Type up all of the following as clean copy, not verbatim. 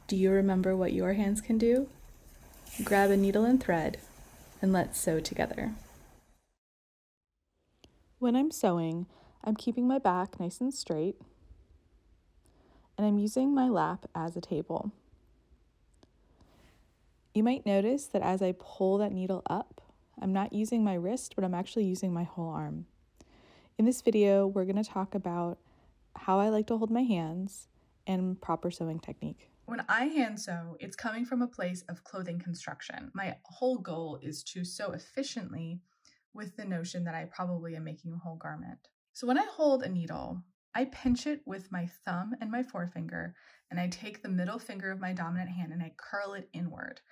Do you remember what your hands can do? Grab a needle and thread, and let's sew together. When I'm sewing, I'm keeping my back nice and straight, and I'm using my lap as a table. You might notice that as I pull that needle up, I'm not using my wrist, but I'm actually using my whole arm. In this video, we're going to talk about how I like to hold my hands and proper sewing technique. When I hand sew, it's coming from a place of clothing construction. My whole goal is to sew efficiently with the notion that I probably am making a whole garment. So when I hold a needle, I pinch it with my thumb and my forefinger, and I take the middle finger of my dominant hand and I curl it inward.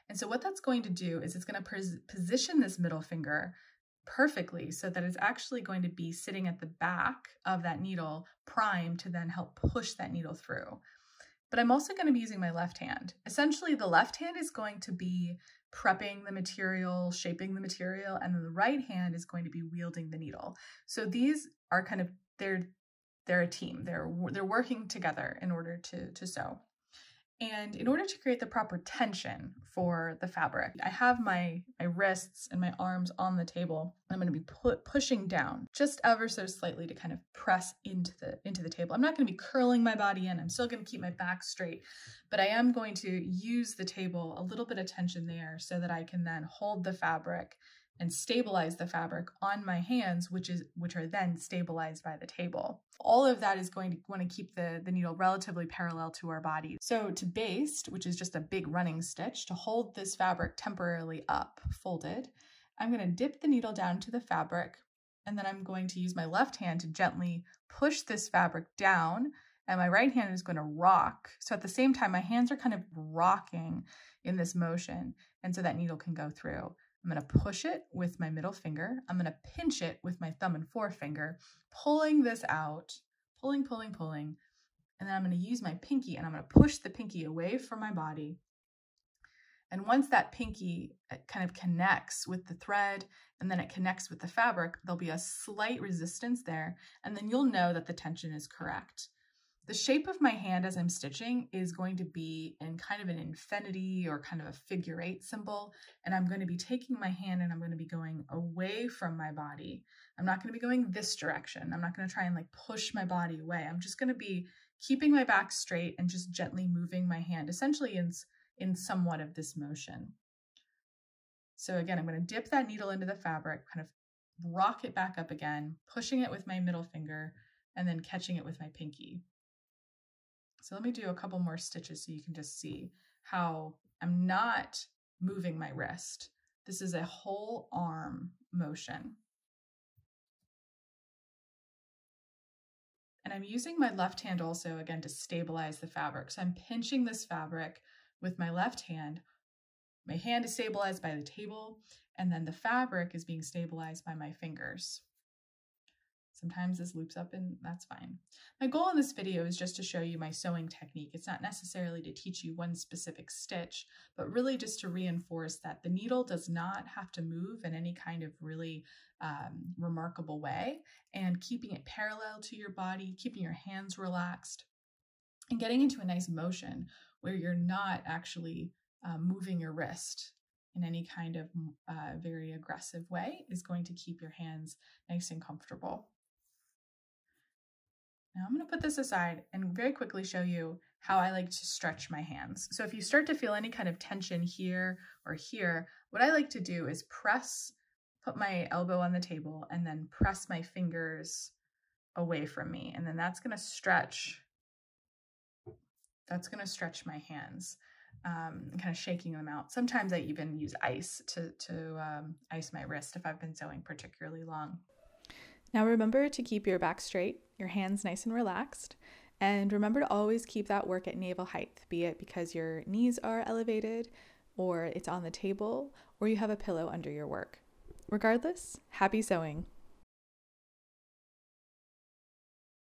And so what that's going to do is it's going to position this middle finger perfectly so that it's actually going to be sitting at the back of that needle, primed to then help push that needle through. But I'm also going to be using my left hand. Essentially, the left hand is going to be prepping the material, shaping the material, and then the right hand is going to be wielding the needle. So these are kind of, they're a team. They're working together in order to sew. And in order to create the proper tension for the fabric, I have my wrists and my arms on the table. I'm going to be pushing down just ever so slightly to kind of press into the table. I'm not going to be curling my body in. I'm still going to keep my back straight, but I am going to use the table, a little bit of tension there so that I can then hold the fabric and stabilize the fabric on my hands, which are then stabilized by the table. All of that is going to want to keep the needle relatively parallel to our body. So to baste, which is just a big running stitch, to hold this fabric temporarily up, folded, I'm going to dip the needle down to the fabric, and then I'm going to use my left hand to gently push this fabric down, and my right hand is going to rock. So at the same time, my hands are kind of rocking in this motion, and so that needle can go through. I'm going to push it with my middle finger. I'm going to pinch it with my thumb and forefinger, pulling this out, pulling. And then I'm going to use my pinky and I'm going to push the pinky away from my body. And once that pinky kind of connects with the thread and then it connects with the fabric, there'll be a slight resistance there. And then you'll know that the tension is correct. The shape of my hand as I'm stitching is going to be in kind of an infinity or kind of a figure 8 symbol. And I'm going to be taking my hand and I'm going to be going away from my body. I'm not going to be going this direction. I'm not going to try and like push my body away. I'm just going to be keeping my back straight and just gently moving my hand, essentially in somewhat of this motion. So again, I'm going to dip that needle into the fabric, kind of rock it back up again, pushing it with my middle finger, and then catching it with my pinky. So let me do a couple more stitches so you can just see how I'm not moving my wrist. This is a whole arm motion. And I'm using my left hand also, again, to stabilize the fabric. So I'm pinching this fabric with my left hand. My hand is stabilized by the table, and then the fabric is being stabilized by my fingers. Sometimes this loops up and that's fine. My goal in this video is just to show you my sewing technique. It's not necessarily to teach you one specific stitch, but really just to reinforce that the needle does not have to move in any kind of really remarkable way, and keeping it parallel to your body, keeping your hands relaxed, and getting into a nice motion where you're not actually moving your wrist in any kind of very aggressive way is going to keep your hands nice and comfortable. Now I'm going to put this aside and very quickly show you how I like to stretch my hands. So if you start to feel any kind of tension here or here, what I like to do is put my elbow on the table and then press my fingers away from me. And then that's going to stretch my hands, kind of shaking them out. Sometimes I even use ice to ice my wrist if I've been sewing particularly long. Now remember to keep your back straight, your hands nice and relaxed, and remember to always keep that work at navel height, be it because your knees are elevated, or it's on the table, or you have a pillow under your work. Regardless, happy sewing!